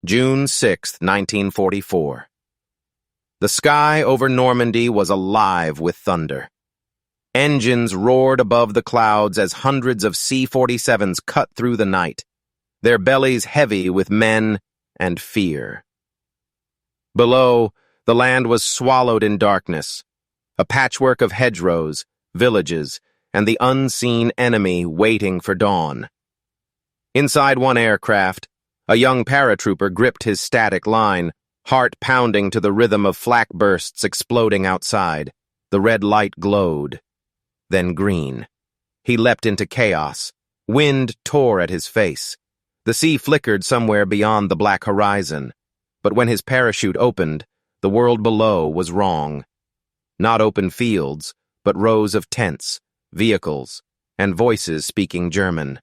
June 6, 1944. The sky over Normandy was alive with thunder. Engines roared above the clouds as hundreds of C-47s cut through the night, their bellies heavy with men and fear. Below, the land was swallowed in darkness, a patchwork of hedgerows, villages, and the unseen enemy waiting for dawn. Inside one aircraft, a young paratrooper gripped his static line, heart pounding to the rhythm of flak bursts exploding outside. The red light glowed, then green. He leapt into chaos. Wind tore at his face. The sea flickered somewhere beyond the black horizon. But when his parachute opened, the world below was wrong. Not open fields, but rows of tents, vehicles, and voices speaking German.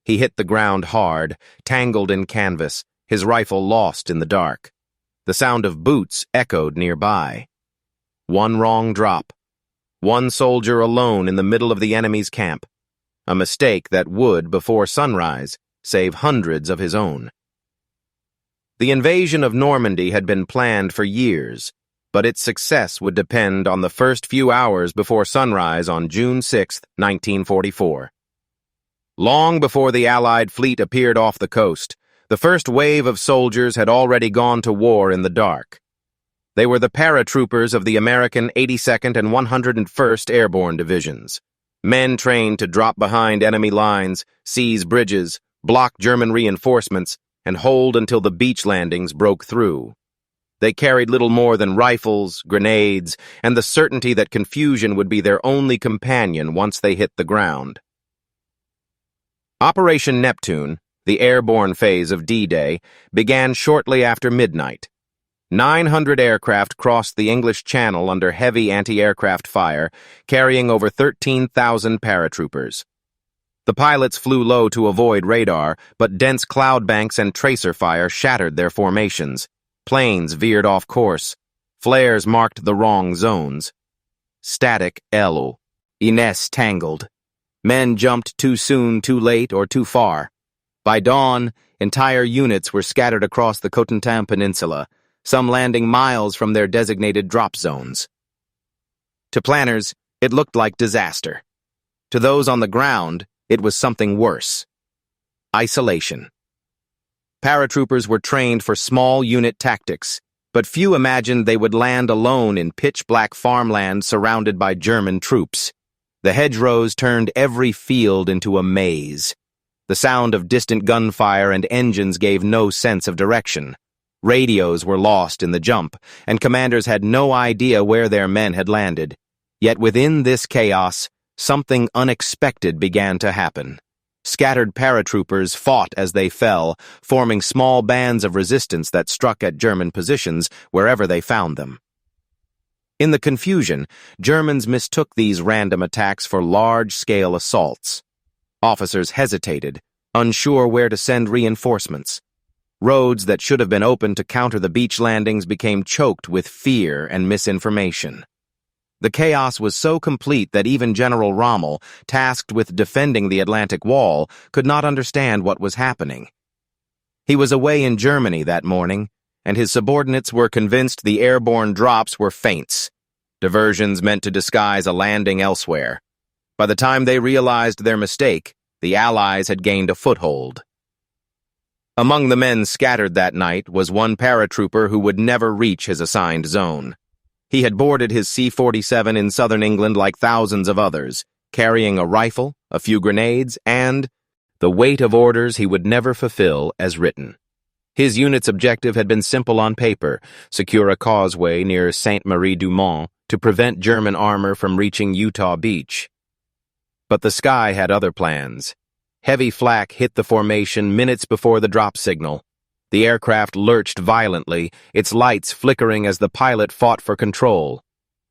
He hit the ground hard, tangled in canvas, his rifle lost in the dark. The sound of boots echoed nearby. One wrong drop. One soldier alone in the middle of the enemy's camp. A mistake that would, before sunrise, save hundreds of his own. The invasion of Normandy had been planned for years, but its success would depend on the first few hours before sunrise on June 6, 1944. Long before the Allied fleet appeared off the coast, the first wave of soldiers had already gone to war in the dark. They were the paratroopers of the American 82nd and 101st Airborne Divisions, men trained to drop behind enemy lines, seize bridges, block German reinforcements, and hold until the beach landings broke through. They carried little more than rifles, grenades, and the certainty that confusion would be their only companion once they hit the ground. Operation Neptune, the airborne phase of D-Day, began shortly after midnight. 900 aircraft crossed the English Channel under heavy anti-aircraft fire, carrying over 13,000 paratroopers. The pilots flew low to avoid radar, but dense cloud banks and tracer fire shattered their formations. Planes veered off course. Flares marked the wrong zones. Static L. Ines tangled. Men jumped too soon, too late, or too far. By dawn, entire units were scattered across the Cotentin Peninsula, some landing miles from their designated drop zones. To planners, it looked like disaster. To those on the ground, it was something worse. Isolation. Paratroopers were trained for small unit tactics, but few imagined they would land alone in pitch-black farmland surrounded by German troops. The hedgerows turned every field into a maze. The sound of distant gunfire and engines gave no sense of direction. Radios were lost in the jump, and commanders had no idea where their men had landed. Yet within this chaos, something unexpected began to happen. Scattered paratroopers fought as they fell, forming small bands of resistance that struck at German positions wherever they found them. In the confusion, Germans mistook these random attacks for large-scale assaults. Officers hesitated, unsure where to send reinforcements. Roads that should have been open to counter the beach landings became choked with fear and misinformation. The chaos was so complete that even General Rommel, tasked with defending the Atlantic Wall, could not understand what was happening. He was away in Germany that morning, and his subordinates were convinced the airborne drops were feints, diversions meant to disguise a landing elsewhere. By the time they realized their mistake, the Allies had gained a foothold. Among the men scattered that night was one paratrooper who would never reach his assigned zone. He had boarded his C-47 in southern England like thousands of others, carrying a rifle, a few grenades, and the weight of orders he would never fulfill as written. His unit's objective had been simple on paper: secure a causeway near Sainte-Marie-du-Mont to prevent German armor from reaching Utah Beach. But the sky had other plans. Heavy flak hit the formation minutes before the drop signal. The aircraft lurched violently, its lights flickering as the pilot fought for control.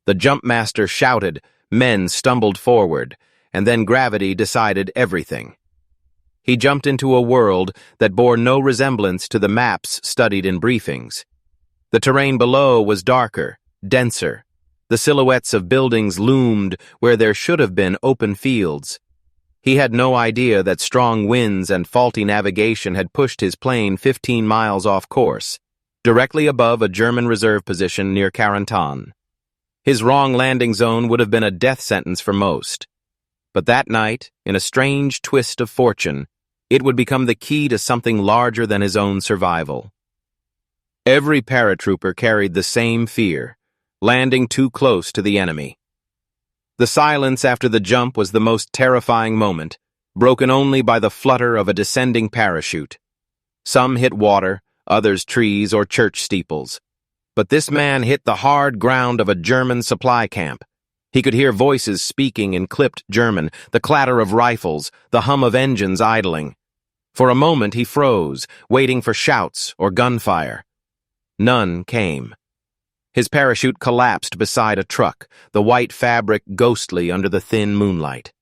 The jumpmaster shouted, men stumbled forward, and then gravity decided everything. He jumped into a world that bore no resemblance to the maps studied in briefings. The terrain below was darker, denser. The silhouettes of buildings loomed where there should have been open fields. He had no idea that strong winds and faulty navigation had pushed his plane 15 miles off course, directly above a German reserve position near Carentan. His wrong landing zone would have been a death sentence for most. But that night, in a strange twist of fortune, it would become the key to something larger than his own survival. Every paratrooper carried the same fear, landing too close to the enemy. The silence after the jump was the most terrifying moment, broken only by the flutter of a descending parachute. Some hit water, others trees or church steeples. But this man hit the hard ground of a German supply camp. He could hear voices speaking in clipped German, the clatter of rifles, the hum of engines idling. For a moment he froze, waiting for shouts or gunfire. None came. His parachute collapsed beside a truck, the white fabric ghostly under the thin moonlight.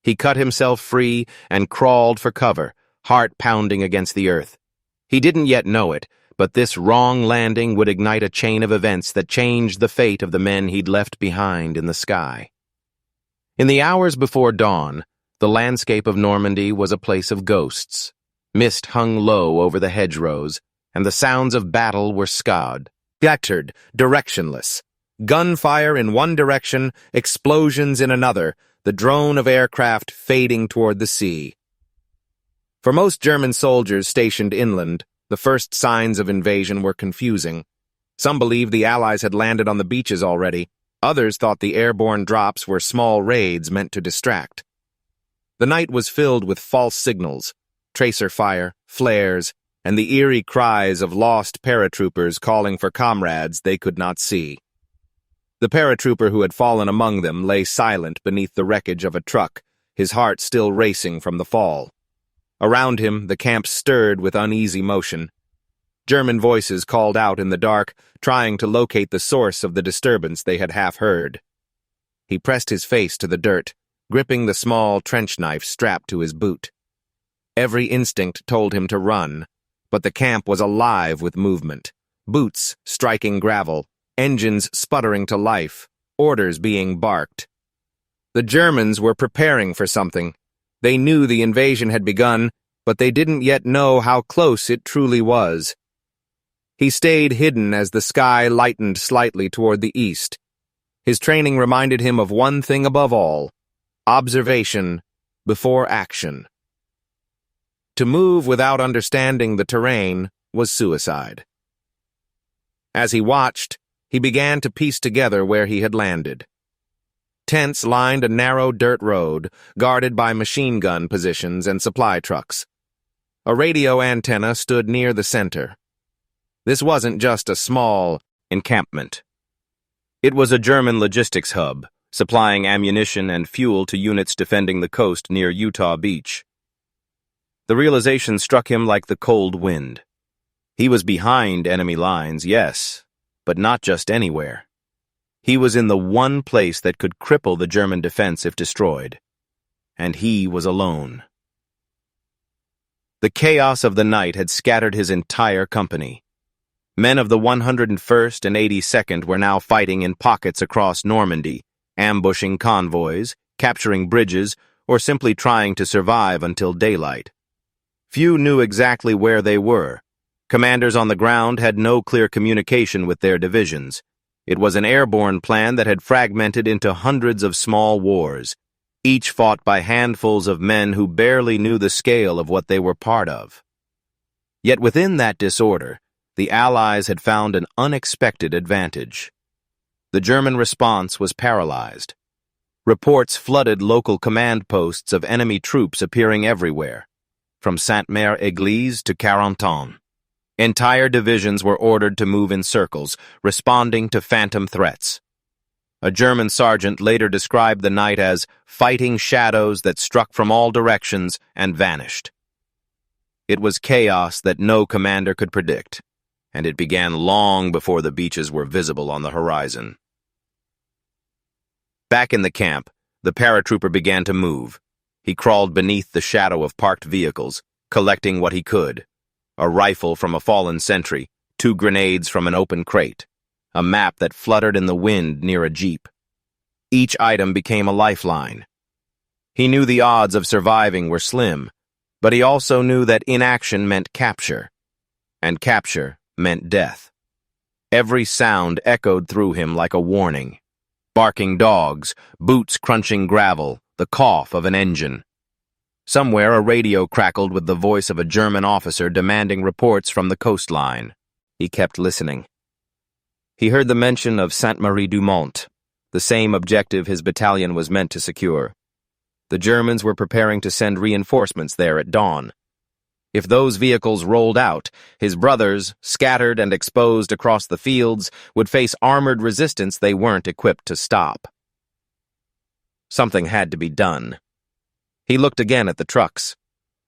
He cut himself free and crawled for cover, heart pounding against the earth. He didn't yet know it, but this wrong landing would ignite a chain of events that changed the fate of the men he'd left behind in the sky. In the hours before dawn, the landscape of Normandy was a place of ghosts. Mist hung low over the hedgerows, and the sounds of battle were scattered, directionless. Gunfire in one direction, explosions in another, the drone of aircraft fading toward the sea. For most German soldiers stationed inland, the first signs of invasion were confusing. Some believed the Allies had landed on the beaches already. Others thought the airborne drops were small raids meant to distract. The night was filled with false signals, tracer fire, flares, and the eerie cries of lost paratroopers calling for comrades they could not see. The paratrooper who had fallen among them lay silent beneath the wreckage of a truck, his heart still racing from the fall. Around him, the camp stirred with uneasy motion. German voices called out in the dark, trying to locate the source of the disturbance they had half heard. He pressed his face to the dirt, gripping the small trench knife strapped to his boot. Every instinct told him to run, but the camp was alive with movement. Boots striking gravel, engines sputtering to life, orders being barked. The Germans were preparing for something. They knew the invasion had begun, but they didn't yet know how close it truly was. He stayed hidden as the sky lightened slightly toward the east. His training reminded him of one thing above all: observation before action. To move without understanding the terrain was suicide. As he watched, he began to piece together where he had landed. Tents lined a narrow dirt road, guarded by machine gun positions and supply trucks. A radio antenna stood near the center. This wasn't just a small encampment. It was a German logistics hub, supplying ammunition and fuel to units defending the coast near Utah Beach. The realization struck him like the cold wind. He was behind enemy lines, yes, but not just anywhere. He was in the one place that could cripple the German defense if destroyed. And he was alone. The chaos of the night had scattered his entire company. Men of the 101st and 82nd were now fighting in pockets across Normandy, ambushing convoys, capturing bridges, or simply trying to survive until daylight. Few knew exactly where they were. Commanders on the ground had no clear communication with their divisions. It was an airborne plan that had fragmented into hundreds of small wars, each fought by handfuls of men who barely knew the scale of what they were part of. Yet within that disorder, the Allies had found an unexpected advantage. The German response was paralyzed. Reports flooded local command posts of enemy troops appearing everywhere, from Sainte-Mère-Église to Carentan. Entire divisions were ordered to move in circles, responding to phantom threats. A German sergeant later described the night as fighting shadows that struck from all directions and vanished. It was chaos that no commander could predict, and it began long before the beaches were visible on the horizon. Back in the camp, the paratrooper began to move. He crawled beneath the shadow of parked vehicles, collecting what he could: a rifle from a fallen sentry, 2 grenades from an open crate, a map that fluttered in the wind near a jeep. Each item became a lifeline. He knew the odds of surviving were slim, but he also knew that inaction meant capture, and capture meant death. Every sound echoed through him like a warning. Barking dogs, boots crunching gravel, the cough of an engine. Somewhere a radio crackled with the voice of a German officer demanding reports from the coastline. He kept listening. He heard the mention of Sainte-Marie-du-Mont, the same objective his battalion was meant to secure. The Germans were preparing to send reinforcements there at dawn. If those vehicles rolled out, his brothers, scattered and exposed across the fields, would face armored resistance they weren't equipped to stop. Something had to be done. He looked again at the trucks.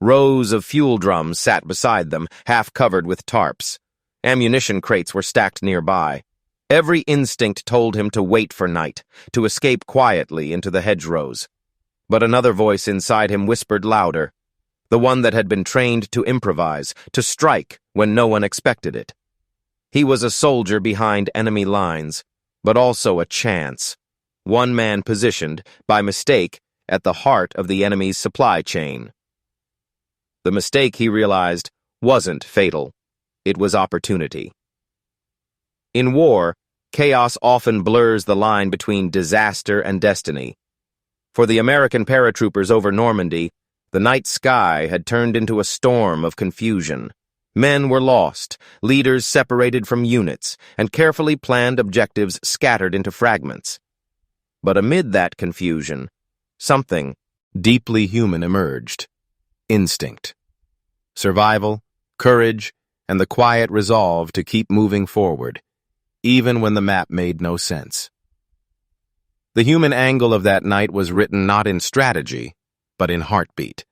Rows of fuel drums sat beside them, half covered with tarps. Ammunition crates were stacked nearby. Every instinct told him to wait for night, to escape quietly into the hedgerows. But another voice inside him whispered louder, the one that had been trained to improvise, to strike when no one expected it. He was a soldier behind enemy lines, but also a chance. One man positioned, by mistake, at the heart of the enemy's supply chain. The mistake, he realized, wasn't fatal. It was opportunity. In war, chaos often blurs the line between disaster and destiny. For the American paratroopers over Normandy, the night sky had turned into a storm of confusion. Men were lost, leaders separated from units, and carefully planned objectives scattered into fragments. But amid that confusion, something deeply human emerged. Instinct. Survival, courage, and the quiet resolve to keep moving forward, even when the map made no sense. The human angle of that night was written not in strategy, but in heartbeat.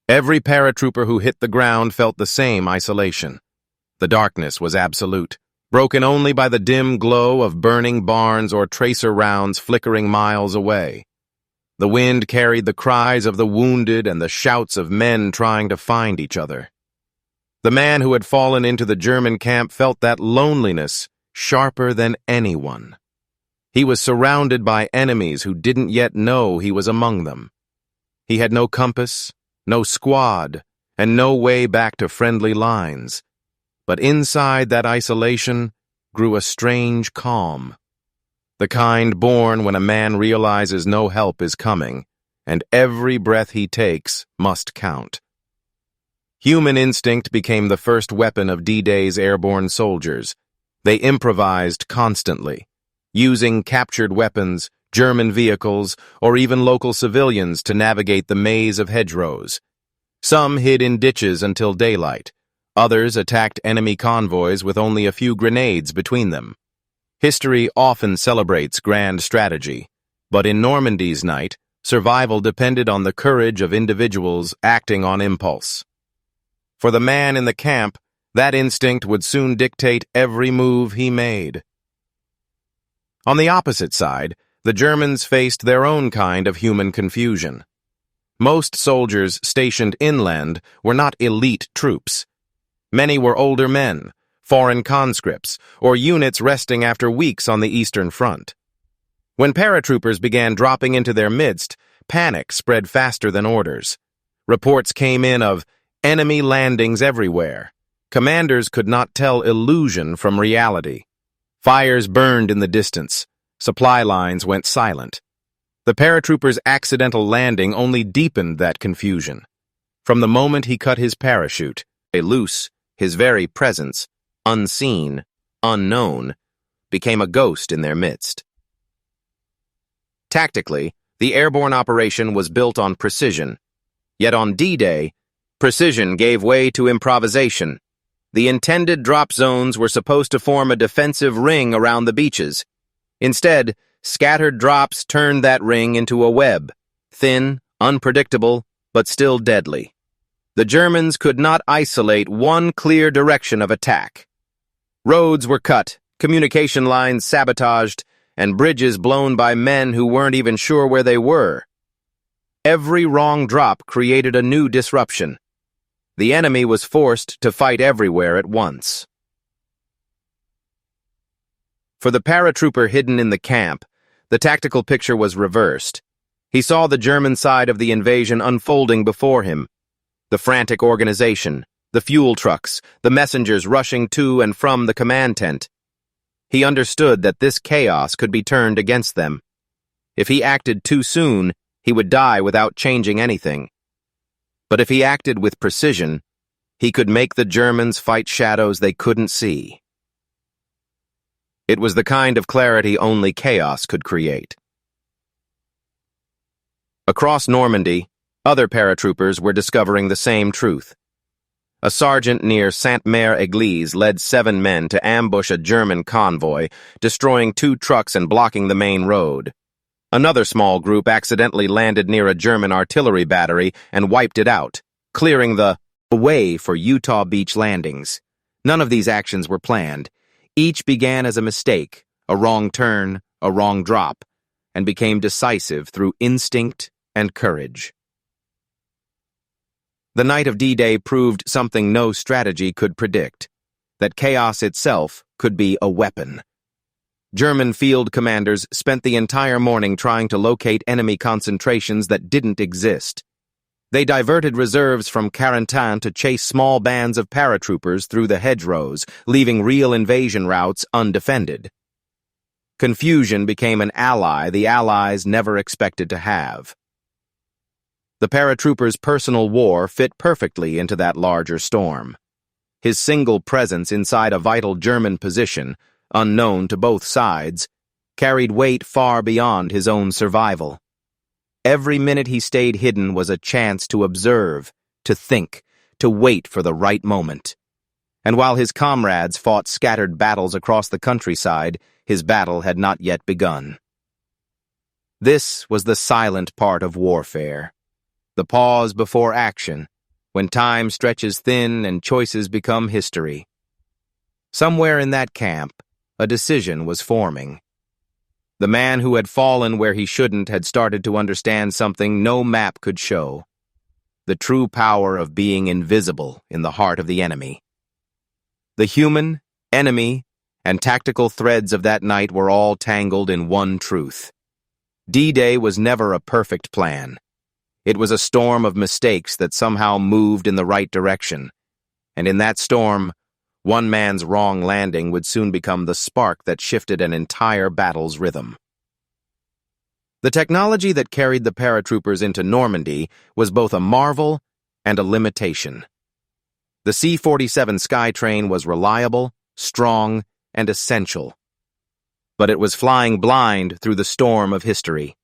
Every paratrooper who hit the ground felt the same isolation. The darkness was absolute, broken only by the dim glow of burning barns or tracer rounds flickering miles away. The wind carried the cries of the wounded and the shouts of men trying to find each other. The man who had fallen into the German camp felt that loneliness sharper than anyone. He was surrounded by enemies who didn't yet know he was among them. He had no compass, no squad, and no way back to friendly lines. But inside that isolation grew a strange calm. The kind born when a man realizes no help is coming, and every breath he takes must count. Human instinct became the first weapon of D-Day's airborne soldiers. They improvised constantly, using captured weapons, German vehicles, or even local civilians to navigate the maze of hedgerows. Some hid in ditches until daylight. Others attacked enemy convoys with only a few grenades between them. History often celebrates grand strategy, but in Normandy's night, survival depended on the courage of individuals acting on impulse. For the man in the camp, that instinct would soon dictate every move he made. On the opposite side, the Germans faced their own kind of human confusion. Most soldiers stationed inland were not elite troops. Many were older men, foreign conscripts, or units resting after weeks on the Eastern Front. When paratroopers began dropping into their midst, panic spread faster than orders. Reports came in of enemy landings everywhere. Commanders could not tell illusion from reality. Fires burned in the distance. Supply lines went silent. The paratrooper's accidental landing only deepened that confusion. From the moment he cut his parachute, loose, his very presence, unseen, unknown, became a ghost in their midst. Tactically, the airborne operation was built on precision. Yet on D-Day, precision gave way to improvisation. The intended drop zones were supposed to form a defensive ring around the beaches. Instead, scattered drops turned that ring into a web, thin, unpredictable, but still deadly. The Germans could not isolate one clear direction of attack. Roads were cut, communication lines sabotaged, and bridges blown by men who weren't even sure where they were. Every wrong drop created a new disruption. The enemy was forced to fight everywhere at once. For the paratrooper hidden in the camp, the tactical picture was reversed. He saw the German side of the invasion unfolding before him. The frantic organization, the fuel trucks, the messengers rushing to and from the command tent. He understood that this chaos could be turned against them. If he acted too soon, he would die without changing anything. But if he acted with precision, he could make the Germans fight shadows they couldn't see. It was the kind of clarity only chaos could create. Across Normandy, other paratroopers were discovering the same truth. A sergeant near Sainte-Mère-Église led 7 men to ambush a German convoy, destroying 2 trucks and blocking the main road. Another small group accidentally landed near a German artillery battery and wiped it out, clearing the way for Utah Beach landings. None of these actions were planned. Each began as a mistake, a wrong turn, a wrong drop, and became decisive through instinct and courage. The night of D-Day proved something no strategy could predict, that chaos itself could be a weapon. German field commanders spent the entire morning trying to locate enemy concentrations that didn't exist. They diverted reserves from Carentan to chase small bands of paratroopers through the hedgerows, leaving real invasion routes undefended. Confusion became an ally the Allies never expected to have. The paratrooper's personal war fit perfectly into that larger storm. His single presence inside a vital German position, unknown to both sides, carried weight far beyond his own survival. Every minute he stayed hidden was a chance to observe, to think, to wait for the right moment. And while his comrades fought scattered battles across the countryside, his battle had not yet begun. This was the silent part of warfare, the pause before action, when time stretches thin and choices become history. Somewhere in that camp, a decision was forming. The man who had fallen where he shouldn't had started to understand something no map could show: the true power of being invisible in the heart of the enemy. The human, enemy, and tactical threads of that night were all tangled in one truth. D-Day was never a perfect plan. It was a storm of mistakes that somehow moved in the right direction, and in that storm, one man's wrong landing would soon become the spark that shifted an entire battle's rhythm. The technology that carried the paratroopers into Normandy was both a marvel and a limitation. The C-47 Skytrain was reliable, strong, and essential. But it was flying blind through the storm of history.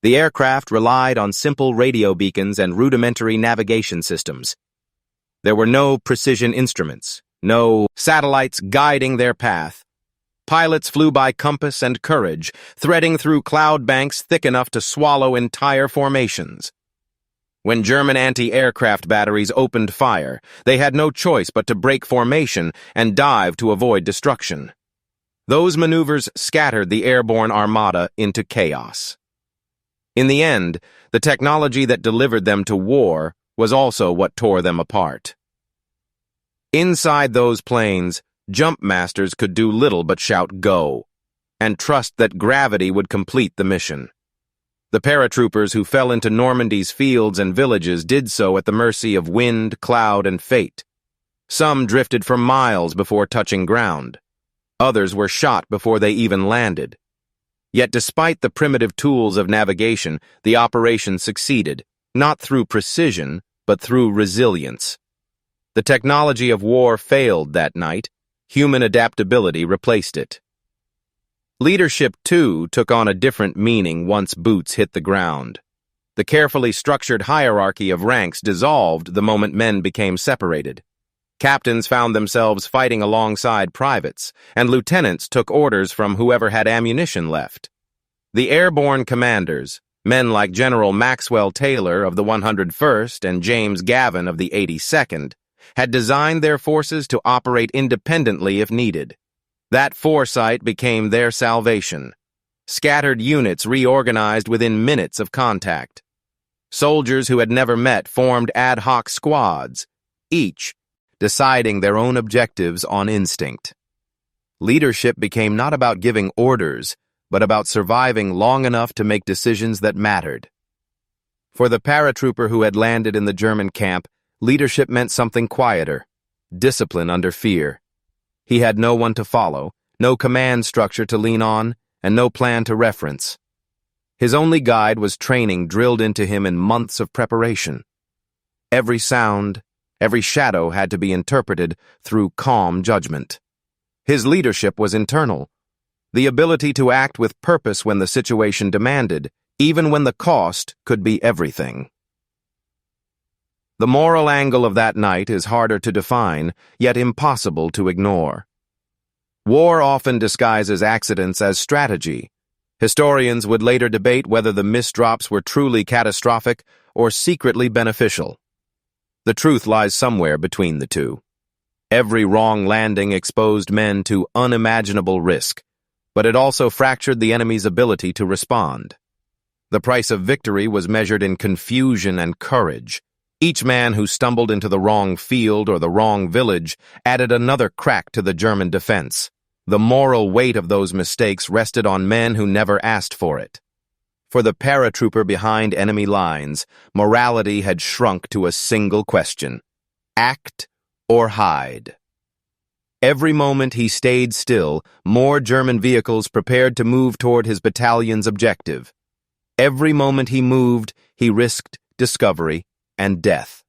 The aircraft relied on simple radio beacons and rudimentary navigation systems. There were no precision instruments, no satellites guiding their path. Pilots flew by compass and courage, threading through cloud banks thick enough to swallow entire formations. When German anti-aircraft batteries opened fire, they had no choice but to break formation and dive to avoid destruction. Those maneuvers scattered the airborne armada into chaos. In the end, the technology that delivered them to war was also what tore them apart. Inside those planes, jump masters could do little but shout "Go!" and trust that gravity would complete the mission. The paratroopers who fell into Normandy's fields and villages did so at the mercy of wind, cloud, and fate. Some drifted for miles before touching ground. Others were shot before they even landed. Yet despite the primitive tools of navigation, the operation succeeded, not through precision, but through resilience. The technology of war failed that night. Human adaptability replaced it. Leadership, too, took on a different meaning once boots hit the ground. The carefully structured hierarchy of ranks dissolved the moment men became separated. Captains found themselves fighting alongside privates, and lieutenants took orders from whoever had ammunition left. The airborne commanders, men like General Maxwell Taylor of the 101st and James Gavin of the 82nd, had designed their forces to operate independently if needed. That foresight became their salvation. Scattered units reorganized within minutes of contact. Soldiers who had never met formed ad hoc squads, each deciding their own objectives on instinct. Leadership became not about giving orders, but about surviving long enough to make decisions that mattered. For the paratrooper who had landed in the German camp, leadership meant something quieter, discipline under fear. He had no one to follow, no command structure to lean on, and no plan to reference. His only guide was training drilled into him in months of preparation. Every sound, every shadow had to be interpreted through calm judgment. His leadership was internal, the ability to act with purpose when the situation demanded, even when the cost could be everything. The moral angle of that night is harder to define, yet impossible to ignore. War often disguises accidents as strategy. Historians would later debate whether the misdrops were truly catastrophic or secretly beneficial. The truth lies somewhere between the two. Every wrong landing exposed men to unimaginable risk, but it also fractured the enemy's ability to respond. The price of victory was measured in confusion and courage. Each man who stumbled into the wrong field or the wrong village added another crack to the German defense. The moral weight of those mistakes rested on men who never asked for it. For the paratrooper behind enemy lines, morality had shrunk to a single question: act or hide. Every moment he stayed still, more German vehicles prepared to move toward his battalion's objective. Every moment he moved, he risked discovery and death.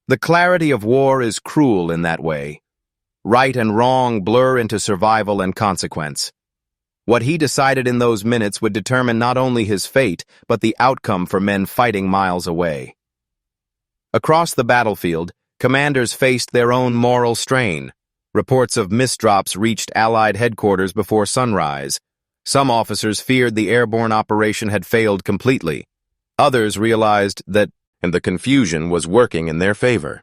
The clarity of war is cruel in that way. Right and wrong blur into survival and consequence. What he decided in those minutes would determine not only his fate, but the outcome for men fighting miles away. Across the battlefield, commanders faced their own moral strain. Reports of misdrops reached Allied headquarters before sunrise. Some officers feared the airborne operation had failed completely. Others realized that the confusion was working in their favor.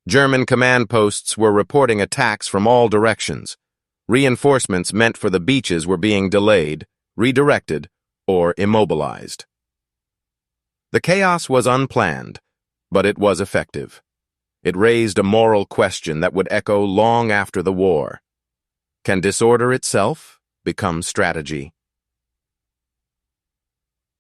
German command posts were reporting attacks from all directions. Reinforcements meant for the beaches were being delayed, redirected, or immobilized. The chaos was unplanned, but it was effective. It raised a moral question that would echo long after the war. Can disorder itself become strategy?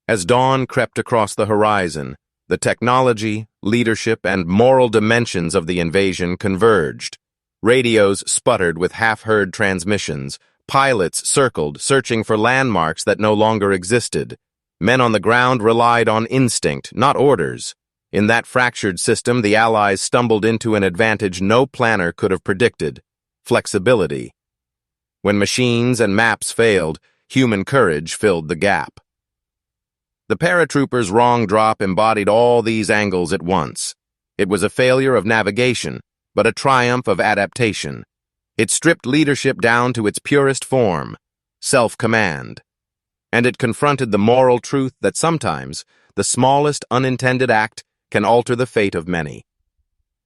As dawn crept across the horizon, the technology, leadership, and moral dimensions of the invasion converged. Radios sputtered with half-heard transmissions. Pilots circled, searching for landmarks that no longer existed. Men on the ground relied on instinct, not orders. In that fractured system, the Allies stumbled into an advantage no planner could have predicted: flexibility. When machines and maps failed, human courage filled the gap. The paratrooper's wrong drop embodied all these angles at once. It was a failure of navigation, but a triumph of adaptation. It stripped leadership down to its purest form, self-command. And it confronted the moral truth that sometimes the smallest unintended act can alter the fate of many.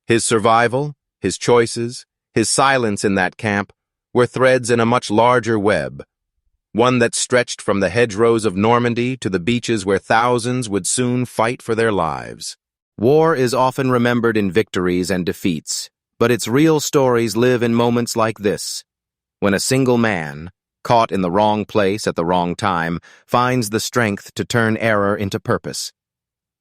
His survival, his choices, his silence in that camp were threads in a much larger web, one that stretched from the hedgerows of Normandy to the beaches where thousands would soon fight for their lives. War is often remembered in victories and defeats, but its real stories live in moments like this, when a single man, caught in the wrong place at the wrong time, finds the strength to turn error into purpose.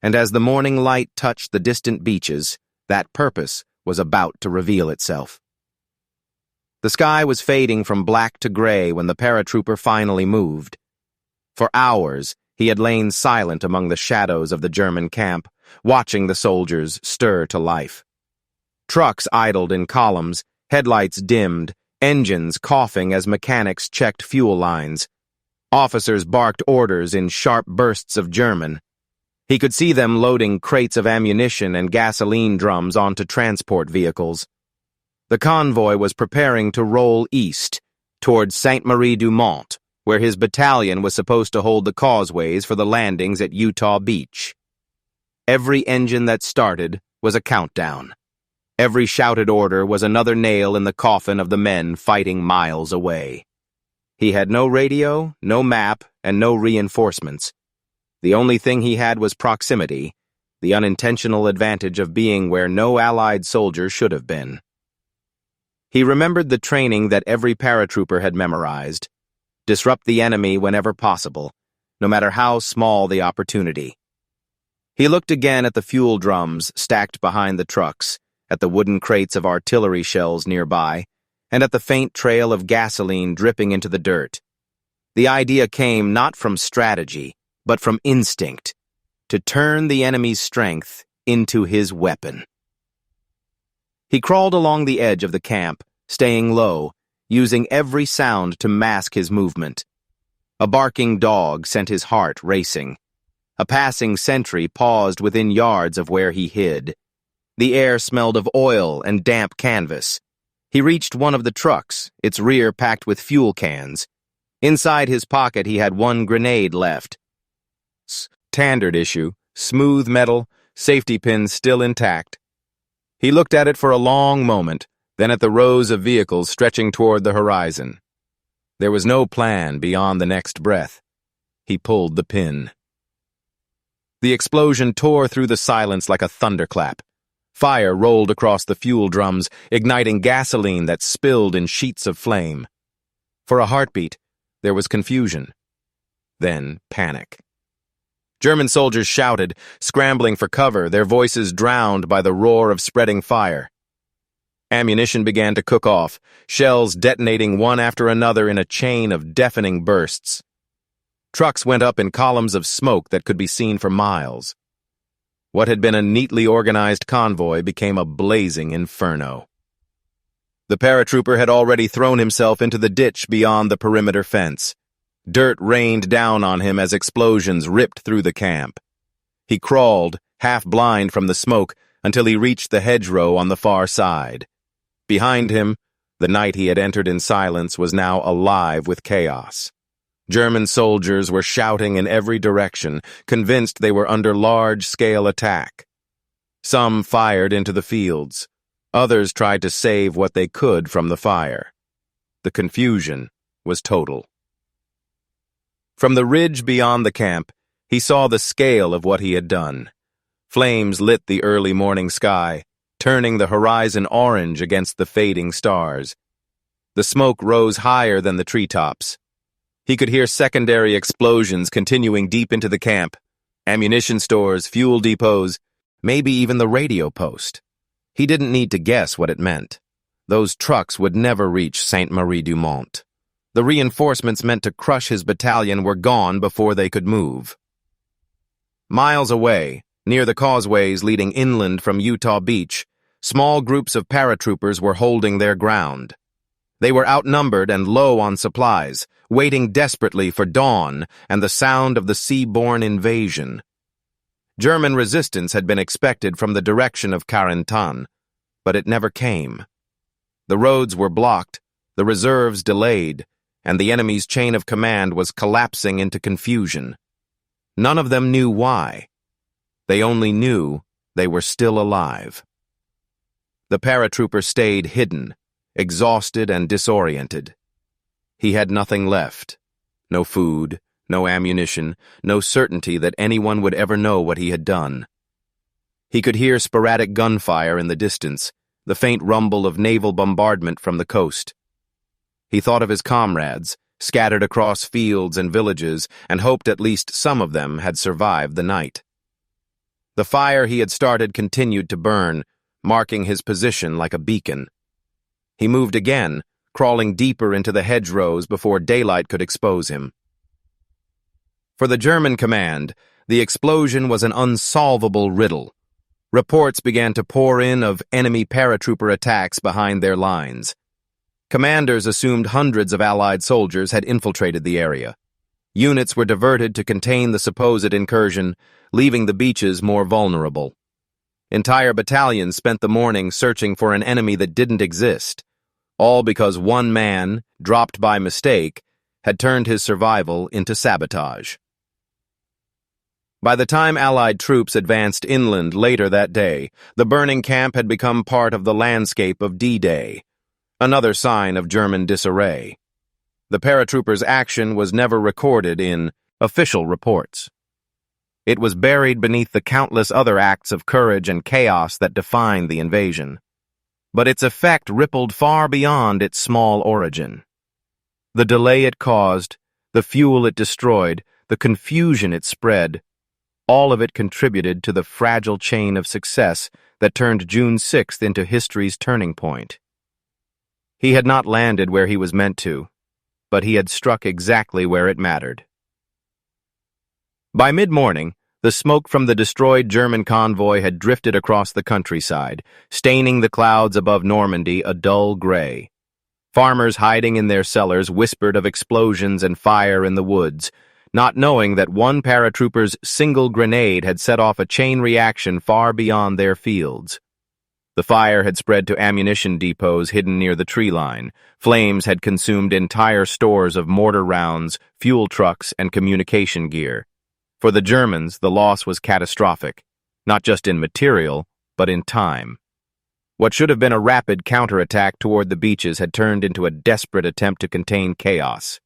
And as the morning light touched the distant beaches, that purpose was about to reveal itself. The sky was fading from black to gray when the paratrooper finally moved. For hours, he had lain silent among the shadows of the German camp, watching the soldiers stir to life. Trucks idled in columns, headlights dimmed, engines coughing as mechanics checked fuel lines. Officers barked orders in sharp bursts of German. He could see them loading crates of ammunition and gasoline drums onto transport vehicles. The convoy was preparing to roll east, toward Sainte-Marie-du-Mont, where his battalion was supposed to hold the causeways for the landings at Utah Beach. Every engine that started was a countdown. Every shouted order was another nail in the coffin of the men fighting miles away. He had no radio, no map, and no reinforcements. The only thing he had was proximity, the unintentional advantage of being where no Allied soldier should have been. He remembered the training that every paratrooper had memorized: disrupt the enemy whenever possible, no matter how small the opportunity. He looked again at the fuel drums stacked behind the trucks, at the wooden crates of artillery shells nearby, and at the faint trail of gasoline dripping into the dirt. The idea came not from strategy, but from instinct, to turn the enemy's strength into his weapon. He crawled along the edge of the camp, staying low, using every sound to mask his movement. A barking dog sent his heart racing. A passing sentry paused within yards of where he hid. The air smelled of oil and damp canvas. He reached one of the trucks, its rear packed with fuel cans. Inside his pocket he had one grenade left. Standard issue, smooth metal, safety pins still intact. He looked at it for a long moment, then at the rows of vehicles stretching toward the horizon. There was no plan beyond the next breath. He pulled the pin. The explosion tore through the silence like a thunderclap. Fire rolled across the fuel drums, igniting gasoline that spilled in sheets of flame. For a heartbeat, there was confusion. Then panic. German soldiers shouted, scrambling for cover, their voices drowned by the roar of spreading fire. Ammunition began to cook off, shells detonating one after another in a chain of deafening bursts. Trucks went up in columns of smoke that could be seen for miles. What had been a neatly organized convoy became a blazing inferno. The paratrooper had already thrown himself into the ditch beyond the perimeter fence. Dirt rained down on him as explosions ripped through the camp. He crawled, half blind from the smoke, until he reached the hedgerow on the far side. Behind him, the night he had entered in silence was now alive with chaos. German soldiers were shouting in every direction, convinced they were under large-scale attack. Some fired into the fields. Others tried to save what they could from the fire. The confusion was total. From the ridge beyond the camp, he saw the scale of what he had done. Flames lit the early morning sky, turning the horizon orange against the fading stars. The smoke rose higher than the treetops. He could hear secondary explosions continuing deep into the camp. Ammunition stores, fuel depots, maybe even the radio post. He didn't need to guess what it meant. Those trucks would never reach Sainte-Marie-du-Mont. The reinforcements meant to crush his battalion were gone before they could move. Miles away, near the causeways leading inland from Utah Beach, small groups of paratroopers were holding their ground. They were outnumbered and low on supplies, waiting desperately for dawn and the sound of the sea-borne invasion. German resistance had been expected from the direction of Carentan, but it never came. The roads were blocked, the reserves delayed, and the enemy's chain of command was collapsing into confusion. None of them knew why. They only knew they were still alive. The paratrooper stayed hidden, exhausted and disoriented. He had nothing left. No food, no ammunition, no certainty that anyone would ever know what he had done. He could hear sporadic gunfire in the distance, the faint rumble of naval bombardment from the coast. He thought of his comrades, scattered across fields and villages, and hoped at least some of them had survived the night. The fire he had started continued to burn, marking his position like a beacon. He moved again, crawling deeper into the hedgerows before daylight could expose him. For the German command, the explosion was an unsolvable riddle. Reports began to pour in of enemy paratrooper attacks behind their lines. Commanders assumed hundreds of Allied soldiers had infiltrated the area. Units were diverted to contain the supposed incursion, leaving the beaches more vulnerable. Entire battalions spent the morning searching for an enemy that didn't exist, all because one man, dropped by mistake, had turned his survival into sabotage. By the time Allied troops advanced inland later that day, the burning camp had become part of the landscape of D-Day, another sign of German disarray. The paratroopers' action was never recorded in official reports. It was buried beneath the countless other acts of courage and chaos that defined the invasion. But its effect rippled far beyond its small origin. The delay it caused, The fuel it destroyed, the confusion it spread, all of it contributed to the fragile chain of success that turned June 6th into history's turning point. He had not landed where he was meant to, but he had struck exactly where it mattered. By mid-morning, the smoke from the destroyed German convoy had drifted across the countryside, staining the clouds above Normandy a dull gray. Farmers hiding in their cellars whispered of explosions and fire in the woods, not knowing that one paratrooper's single grenade had set off a chain reaction far beyond their fields. The fire had spread to ammunition depots hidden near the tree line. Flames had consumed entire stores of mortar rounds, fuel trucks, and communication gear. For the Germans, the loss was catastrophic, not just in material, but in time. What should have been a rapid counterattack toward the beaches had turned into a desperate attempt to contain chaos.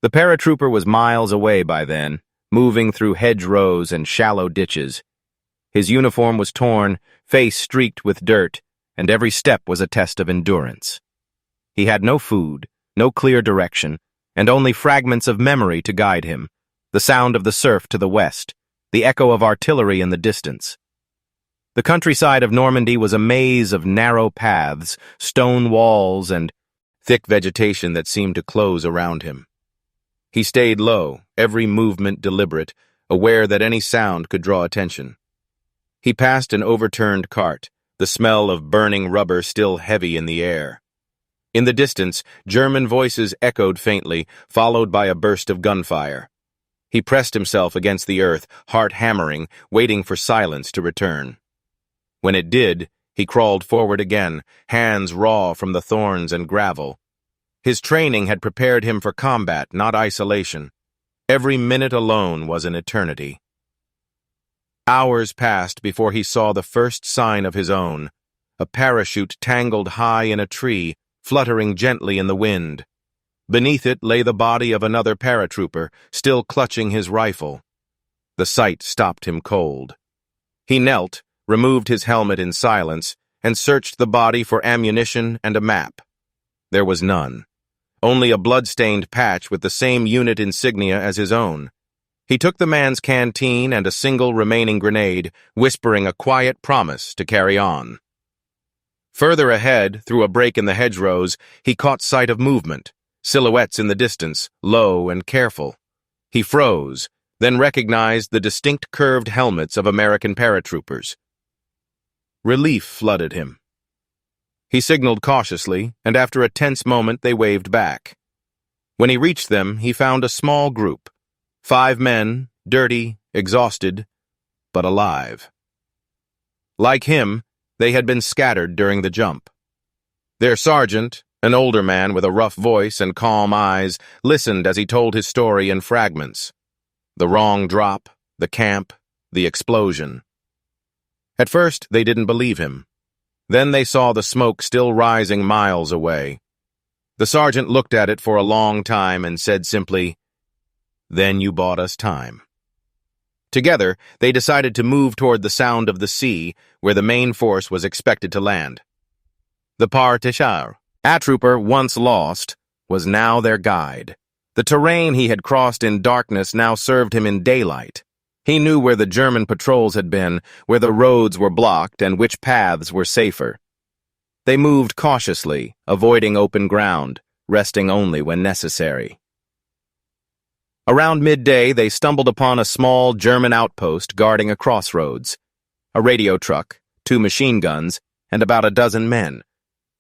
The paratrooper was miles away by then, moving through hedgerows and shallow ditches. His uniform was torn, face streaked with dirt, and every step was a test of endurance. He had no food, no clear direction, and only fragments of memory to guide him, the sound of the surf to the west, the echo of artillery in the distance. The countryside of Normandy was a maze of narrow paths, stone walls, and thick vegetation that seemed to close around him. He stayed low, every movement deliberate, aware that any sound could draw attention. He passed an overturned cart, the smell of burning rubber still heavy in the air. In the distance, German voices echoed faintly, followed by a burst of gunfire. He pressed himself against the earth, heart hammering, waiting for silence to return. When it did, he crawled forward again, hands raw from the thorns and gravel. His training had prepared him for combat, not isolation. Every minute alone was an eternity. Hours passed before he saw the first sign of his own, a parachute tangled high in a tree, fluttering gently in the wind. Beneath it lay the body of another paratrooper, still clutching his rifle. The sight stopped him cold. He knelt, removed his helmet in silence, and searched the body for ammunition and a map. There was none. Only a blood-stained patch with the same unit insignia as his own. He took the man's canteen and a single remaining grenade, whispering a quiet promise to carry on. Further ahead, through a break in the hedgerows, he caught sight of movement, silhouettes in the distance, low and careful. He froze, then recognized the distinct curved helmets of American paratroopers. Relief flooded him. He signaled cautiously, and after a tense moment they waved back. When he reached them, he found a small group. 5 men, dirty, exhausted, but alive. Like him, they had been scattered during the jump. Their sergeant, an older man with a rough voice and calm eyes, listened as he told his story in fragments. The wrong drop, the camp, the explosion. At first, they didn't believe him. Then they saw the smoke still rising miles away. The sergeant looked at it for a long time and said simply, "Then you bought us time." Together, they decided to move toward the sound of the sea, where the main force was expected to land. The Paratrooper, once lost, was now their guide. The terrain he had crossed in darkness now served him in daylight. He knew where the German patrols had been, where the roads were blocked, and which paths were safer. They moved cautiously, avoiding open ground, resting only when necessary. Around midday, they stumbled upon a small German outpost guarding a crossroads. A radio truck, 2 machine guns, and about a dozen men.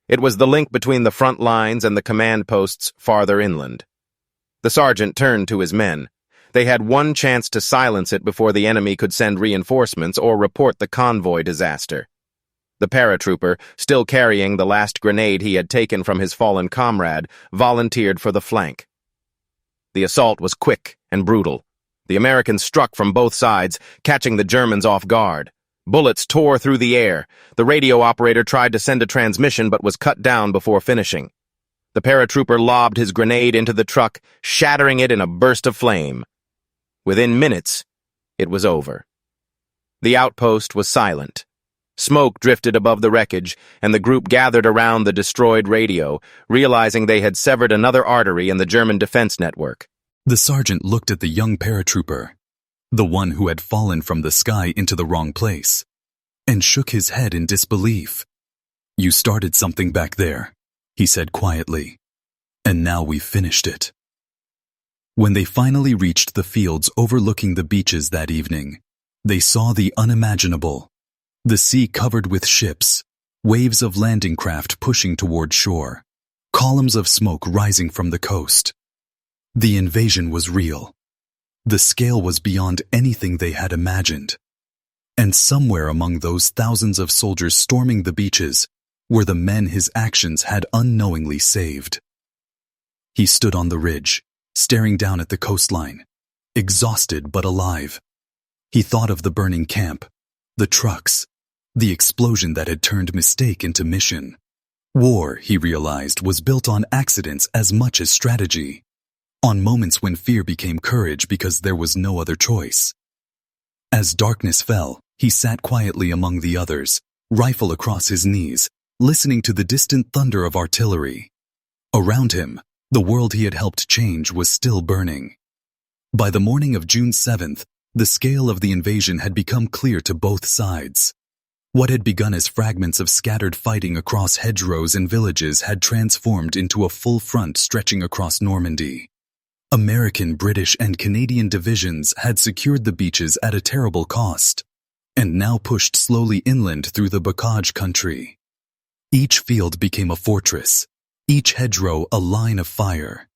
It was the link between the front lines and the command posts farther inland. The sergeant turned to his men. They had one chance to silence it before the enemy could send reinforcements or report the convoy disaster. The paratrooper, still carrying the last grenade he had taken from his fallen comrade, volunteered for the flank. The assault was quick and brutal. The Americans struck from both sides, catching the Germans off guard. Bullets tore through the air. The radio operator tried to send a transmission but was cut down before finishing. The paratrooper lobbed his grenade into the truck, shattering it in a burst of flame. Within minutes, it was over. The outpost was silent. Smoke drifted above the wreckage, and the group gathered around the destroyed radio, realizing they had severed another artery in the German defense network. The sergeant looked at the young paratrooper, the one who had fallen from the sky into the wrong place, and shook his head in disbelief. "You started something back there," he said quietly, "and now we've finished it." When they finally reached the fields overlooking the beaches that evening, they saw the unimaginable. The sea covered with ships, waves of landing craft pushing toward shore, columns of smoke rising from the coast. The invasion was real. The scale was beyond anything they had imagined. And somewhere among those thousands of soldiers storming the beaches were the men his actions had unknowingly saved. He stood on the ridge, staring down at the coastline, exhausted but alive. He thought of the burning camp, the trucks, the explosion that had turned mistake into mission. War, he realized, was built on accidents as much as strategy, on moments when fear became courage because there was no other choice. As darkness fell, he sat quietly among the others, rifle across his knees, listening to the distant thunder of artillery. Around him, the world he had helped change was still burning. By the morning of June 7th, the scale of the invasion had become clear to both sides. What had begun as fragments of scattered fighting across hedgerows and villages had transformed into a full front stretching across Normandy. American, British, and Canadian divisions had secured the beaches at a terrible cost, and now pushed slowly inland through the bocage country. Each field became a fortress, each hedgerow a line of fire.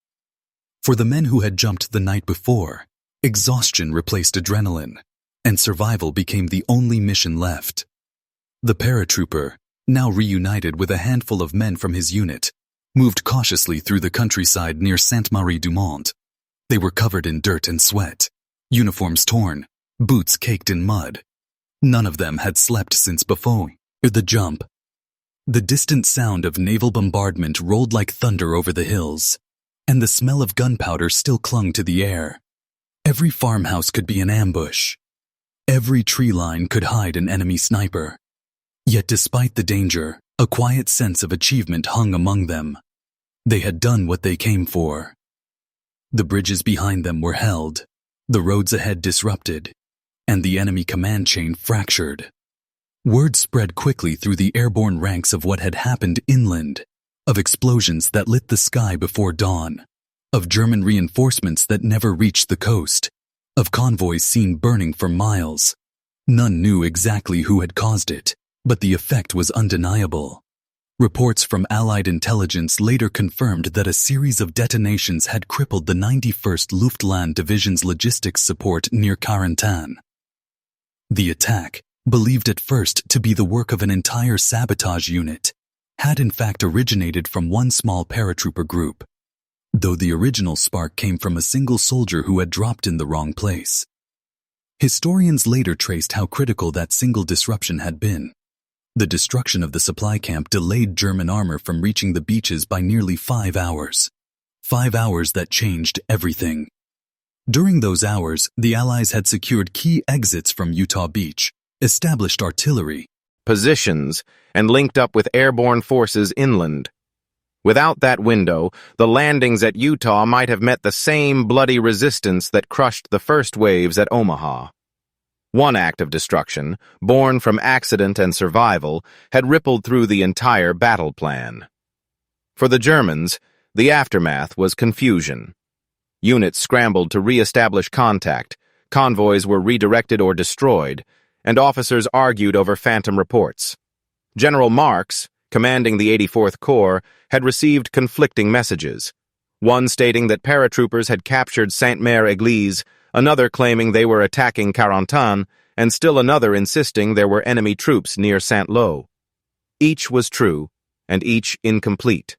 For the men who had jumped the night before, exhaustion replaced adrenaline, and survival became the only mission left. The paratrooper, now reunited with a handful of men from his unit, moved cautiously through the countryside near Sainte-Marie-du-Mont. They were covered in dirt and sweat, uniforms torn, boots caked in mud. None of them had slept since before the jump. The distant sound of naval bombardment rolled like thunder over the hills, and the smell of gunpowder still clung to the air. Every farmhouse could be an ambush. Every tree line could hide an enemy sniper. Yet despite the danger, a quiet sense of achievement hung among them. They had done what they came for. The bridges behind them were held, the roads ahead disrupted, and the enemy command chain fractured. Word spread quickly through the airborne ranks of what had happened inland, of explosions that lit the sky before dawn, of German reinforcements that never reached the coast, of convoys seen burning for miles. None knew exactly who had caused it, but the effect was undeniable. Reports from Allied intelligence later confirmed that a series of detonations had crippled the 91st Luftland Division's logistics support near Carentan. The attack, believed at first to be the work of an entire sabotage unit, had in fact originated from one small paratrooper group, though the original spark came from a single soldier who had dropped in the wrong place. Historians later traced how critical that single disruption had been. The destruction of the supply camp delayed German armor from reaching the beaches by nearly 5 hours. 5 hours that changed everything. During those hours, the Allies had secured key exits from Utah Beach, established artillery, positions, and linked up with airborne forces inland. Without that window, the landings at Utah might have met the same bloody resistance that crushed the first waves at Omaha. One act of destruction, born from accident and survival, had rippled through the entire battle plan. For the Germans, the aftermath was confusion. Units scrambled to re-establish contact, convoys were redirected or destroyed, and officers argued over phantom reports. General Marks, commanding the 84th Corps, had received conflicting messages, one stating that paratroopers had captured Sainte-Mère-Église, another claiming they were attacking Carentan, and still another insisting there were enemy troops near Saint-Lô. Each was true, and each incomplete.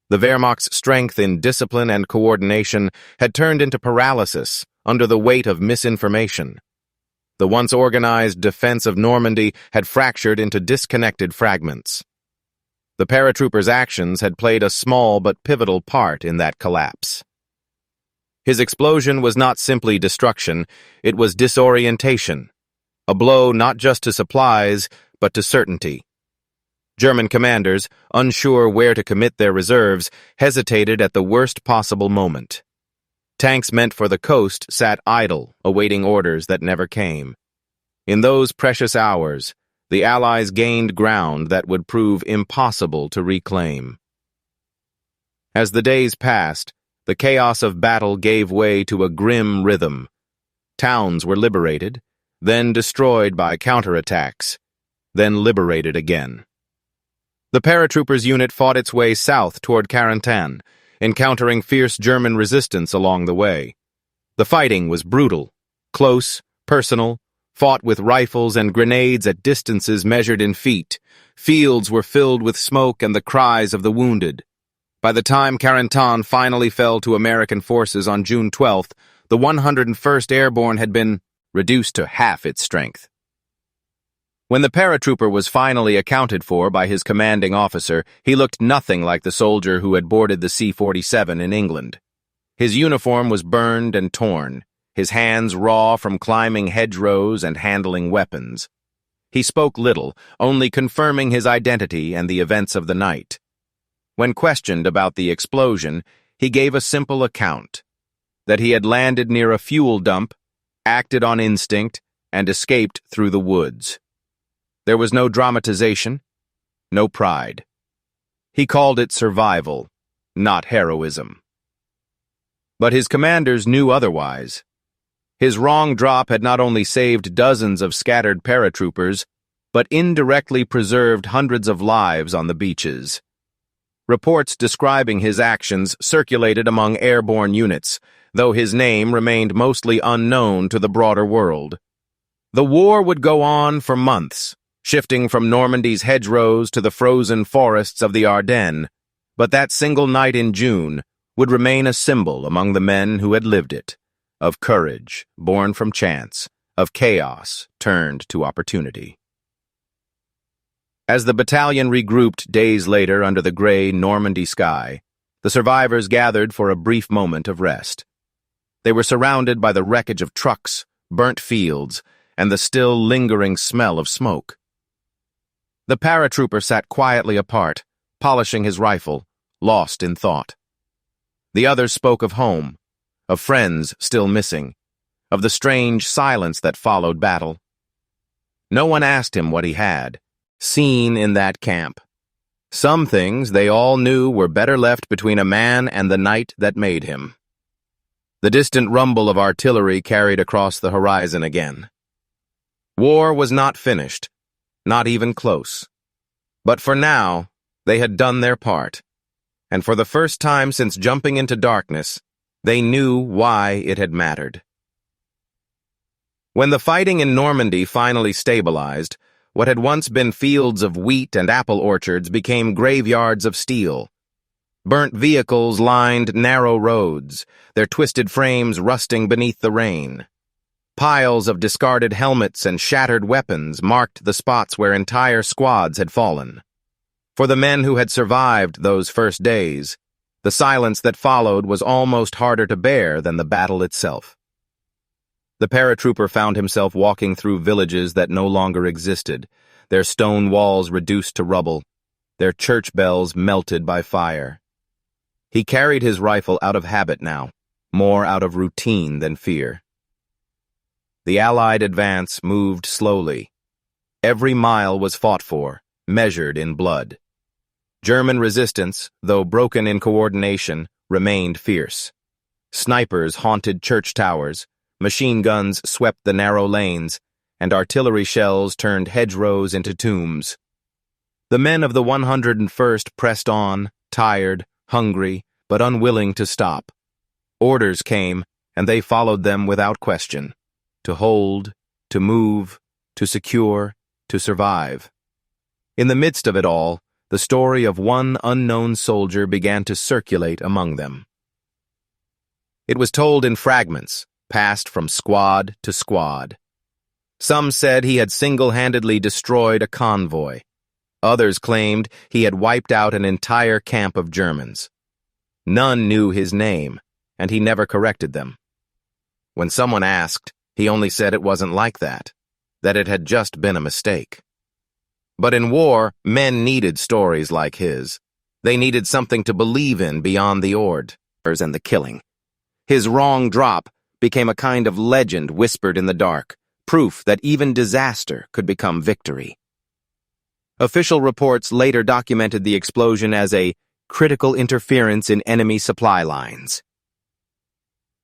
The Wehrmacht's strength in discipline and coordination had turned into paralysis under the weight of misinformation. The once organized defense of Normandy had fractured into disconnected fragments. The paratrooper's actions had played a small but pivotal part in that collapse. His explosion was not simply destruction, it was disorientation, a blow not just to supplies, but to certainty. German commanders, unsure where to commit their reserves, hesitated at the worst possible moment. Tanks meant for the coast sat idle, awaiting orders that never came. In those precious hours, the Allies gained ground that would prove impossible to reclaim. As the days passed, the chaos of battle gave way to a grim rhythm. Towns were liberated, then destroyed by counterattacks, then liberated again. The paratroopers unit fought its way south toward Carentan, encountering fierce German resistance along the way. The fighting was brutal, close, personal, fought with rifles and grenades at distances measured in feet. Fields were filled with smoke and the cries of the wounded. By the time Carentan finally fell to American forces on June 12th, the 101st Airborne had been reduced to half its strength. When the paratrooper was finally accounted for by his commanding officer, he looked nothing like the soldier who had boarded the C-47 in England. His uniform was burned and torn, his hands raw from climbing hedgerows and handling weapons. He spoke little, only confirming his identity and the events of the night. When questioned about the explosion, he gave a simple account, that he had landed near a fuel dump, acted on instinct, and escaped through the woods. There was no dramatization, no pride. He called it survival, not heroism. But his commanders knew otherwise. His wrong drop had not only saved dozens of scattered paratroopers, but indirectly preserved hundreds of lives on the beaches. Reports describing his actions circulated among airborne units, though his name remained mostly unknown to the broader world. The war would go on for months, shifting from Normandy's hedgerows to the frozen forests of the Ardennes, but that single night in June would remain a symbol among the men who had lived it, of courage born from chance, of chaos turned to opportunity. As the battalion regrouped days later under the gray Normandy sky, the survivors gathered for a brief moment of rest. They were surrounded by the wreckage of trucks, burnt fields, and the still lingering smell of smoke. The paratrooper sat quietly apart, polishing his rifle, lost in thought. The others spoke of home, of friends still missing, of the strange silence that followed battle. No one asked him what he had seen in that camp. Some things they all knew were better left between a man and the night that made him. The distant rumble of artillery carried across the horizon again. War was not finished, not even close. But for now, they had done their part, and for the first time since jumping into darkness, they knew why it had mattered. When the fighting in Normandy finally stabilized, what had once been fields of wheat and apple orchards became graveyards of steel. Burnt vehicles lined narrow roads, their twisted frames rusting beneath the rain. Piles of discarded helmets and shattered weapons marked the spots where entire squads had fallen. For the men who had survived those first days, the silence that followed was almost harder to bear than the battle itself. The paratrooper found himself walking through villages that no longer existed, their stone walls reduced to rubble, their church bells melted by fire. He carried his rifle out of habit now, more out of routine than fear. The Allied advance moved slowly. Every mile was fought for, measured in blood. German resistance, though broken in coordination, remained fierce. Snipers haunted church towers, machine guns swept the narrow lanes, and artillery shells turned hedgerows into tombs. The men of the 101st pressed on, tired, hungry, but unwilling to stop. Orders came, and they followed them without question. To hold, to move, to secure, to survive. In the midst of it all, the story of one unknown soldier began to circulate among them. It was told in fragments, passed from squad to squad. Some said he had single-handedly destroyed a convoy. Others claimed he had wiped out an entire camp of Germans. None knew his name, and he never corrected them. When someone asked, he only said it wasn't like that it had just been a mistake. But in war, men needed stories like his. They needed something to believe in beyond the orders and the killing. His wrong drop became a kind of legend whispered in the dark, proof that even disaster could become victory. Official reports later documented the explosion as a critical interference in enemy supply lines.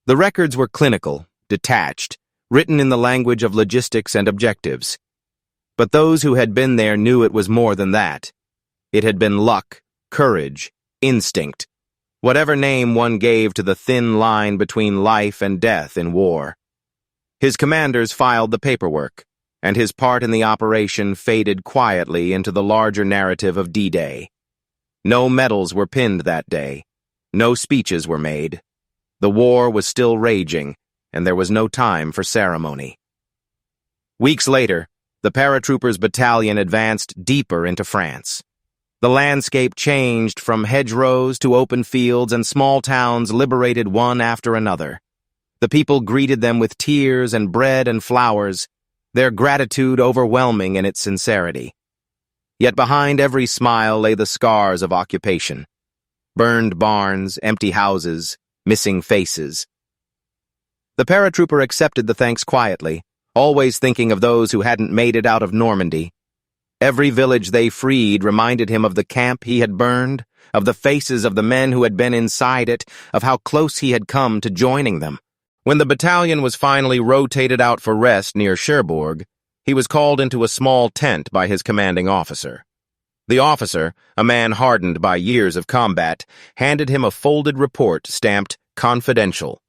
The records were clinical, detached, written in the language of logistics and objectives. But those who had been there knew it was more than that. It had been luck, courage, instinct, whatever name one gave to the thin line between life and death in war. His commanders filed the paperwork, and his part in the operation faded quietly into the larger narrative of D-Day. No medals were pinned that day. No speeches were made. The war was still raging, and there was no time for ceremony. Weeks later, the Paratroopers Battalion advanced deeper into France. The landscape changed from hedgerows to open fields, and small towns liberated one after another. The people greeted them with tears and bread and flowers, their gratitude overwhelming in its sincerity. Yet behind every smile lay the scars of occupation. Burned barns, empty houses, missing faces. The paratrooper accepted the thanks quietly, always thinking of those who hadn't made it out of Normandy. Every village they freed reminded him of the camp he had burned, of the faces of the men who had been inside it, of how close he had come to joining them. When the battalion was finally rotated out for rest near Cherbourg, he was called into a small tent by his commanding officer. The officer, a man hardened by years of combat, handed him a folded report stamped "Confidential."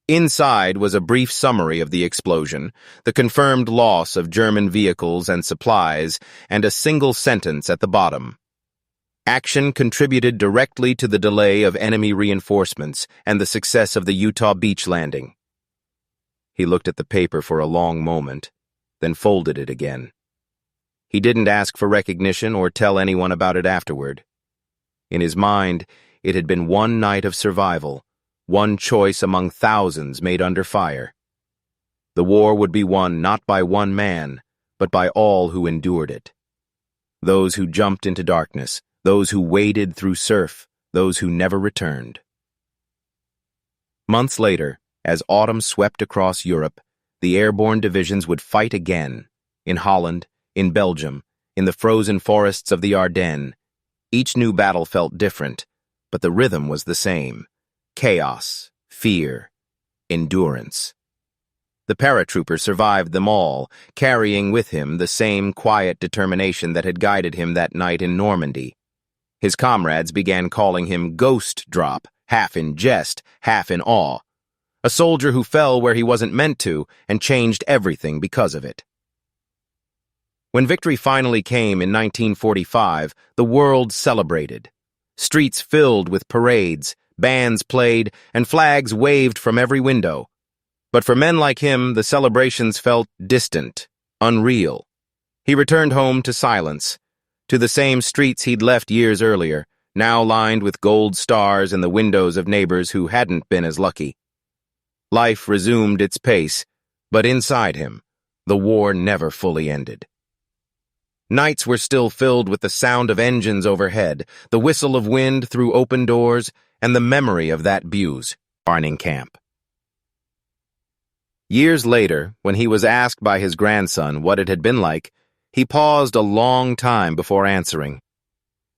Inside was a brief summary of the explosion, the confirmed loss of German vehicles and supplies, and a single sentence at the bottom. Action contributed directly to the delay of enemy reinforcements and the success of the Utah beach landing. He looked at the paper for a long moment, then folded it again. He didn't ask for recognition or tell anyone about it afterward. In his mind, it had been one night of survival, one choice among thousands made under fire. The war would be won not by one man, but by all who endured it. Those who jumped into darkness, those who waded through surf, those who never returned. Months later, as autumn swept across Europe, the airborne divisions would fight again, in Holland, in Belgium, in the frozen forests of the Ardennes. Each new battle felt different, but the rhythm was the same: chaos, fear, endurance. The paratrooper survived them all, carrying with him the same quiet determination that had guided him that night in Normandy. His comrades began calling him Ghost Drop, half in jest, half in awe. A soldier who fell where he wasn't meant to and changed everything because of it. When victory finally came in 1945, the world celebrated. Streets filled with parades, bands played, and flags waved from every window. But for men like him, the celebrations felt distant, unreal. He returned home to silence, to the same streets he'd left years earlier, now lined with gold stars in the windows of neighbors who hadn't been as lucky. Life resumed its pace, but inside him, the war never fully ended. Nights were still filled with the sound of engines overhead, the whistle of wind through open doors, and the memory of that Buse training camp. Years later, when he was asked by his grandson what it had been like, he paused a long time before answering.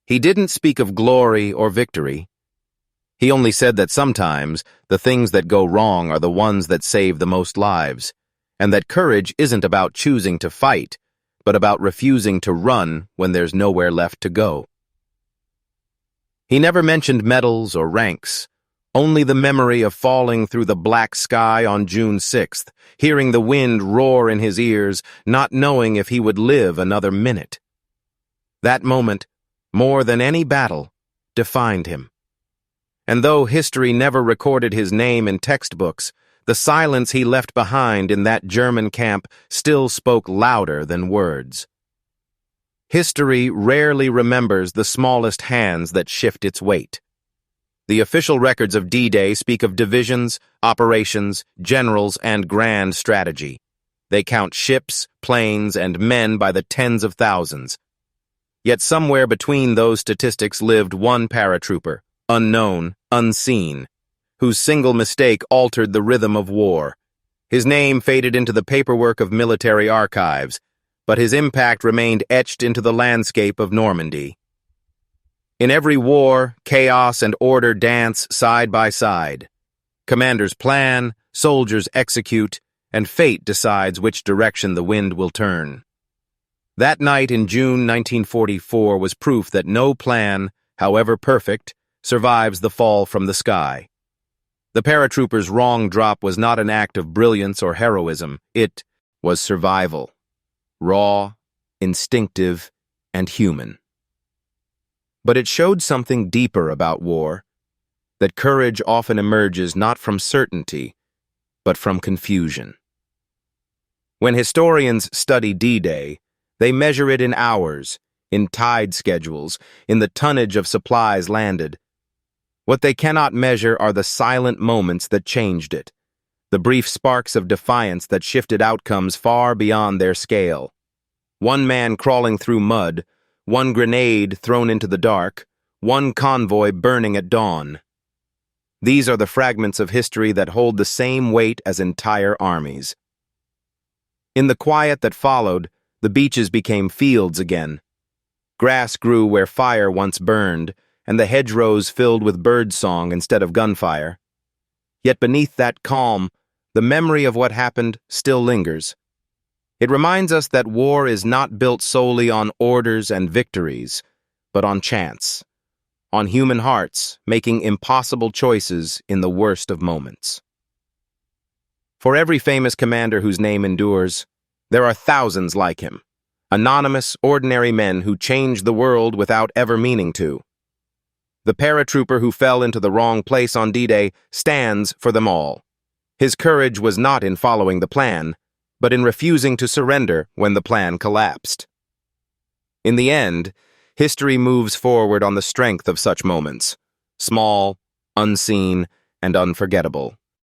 He didn't speak of glory or victory. He only said that sometimes the things that go wrong are the ones that save the most lives, and that courage isn't about choosing to fight, but about refusing to run when there's nowhere left to go. He never mentioned medals or ranks, only the memory of falling through the black sky on June 6th, hearing the wind roar in his ears, not knowing if he would live another minute. That moment, more than any battle, defined him. And though history never recorded his name in textbooks, the silence he left behind in that German camp still spoke louder than words. History rarely remembers the smallest hands that shift its weight. The official records of D-Day speak of divisions, operations, generals, and grand strategy. They count ships, planes, and men by the tens of thousands. Yet somewhere between those statistics lived one paratrooper, unknown, unseen, whose single mistake altered the rhythm of war. His name faded into the paperwork of military archives, but his impact remained etched into the landscape of Normandy. In every war, chaos and order dance side by side. Commanders plan, soldiers execute, and fate decides which direction the wind will turn. That night in June 1944 was proof that no plan, however perfect, survives the fall from the sky. The paratrooper's wrong drop was not an act of brilliance or heroism. It was survival. Raw, instinctive, and human. But it showed something deeper about war, that courage often emerges not from certainty, but from confusion. When historians study D-Day, they measure it in hours, in tide schedules, in the tonnage of supplies landed. What they cannot measure are the silent moments that changed it, the brief sparks of defiance that shifted outcomes far beyond their scale. One man crawling through mud, one grenade thrown into the dark, one convoy burning at dawn. These are the fragments of history that hold the same weight as entire armies. In the quiet that followed, the beaches became fields again. Grass grew where fire once burned, and the hedgerows filled with birdsong instead of gunfire. Yet beneath that calm, the memory of what happened still lingers. It reminds us that war is not built solely on orders and victories, but on chance, on human hearts making impossible choices in the worst of moments. For every famous commander whose name endures, there are thousands like him, anonymous, ordinary men who changed the world without ever meaning to. The paratrooper who fell into the wrong place on D-Day stands for them all. His courage was not in following the plan, but in refusing to surrender when the plan collapsed. In the end, history moves forward on the strength of such moments, small, unseen, and unforgettable.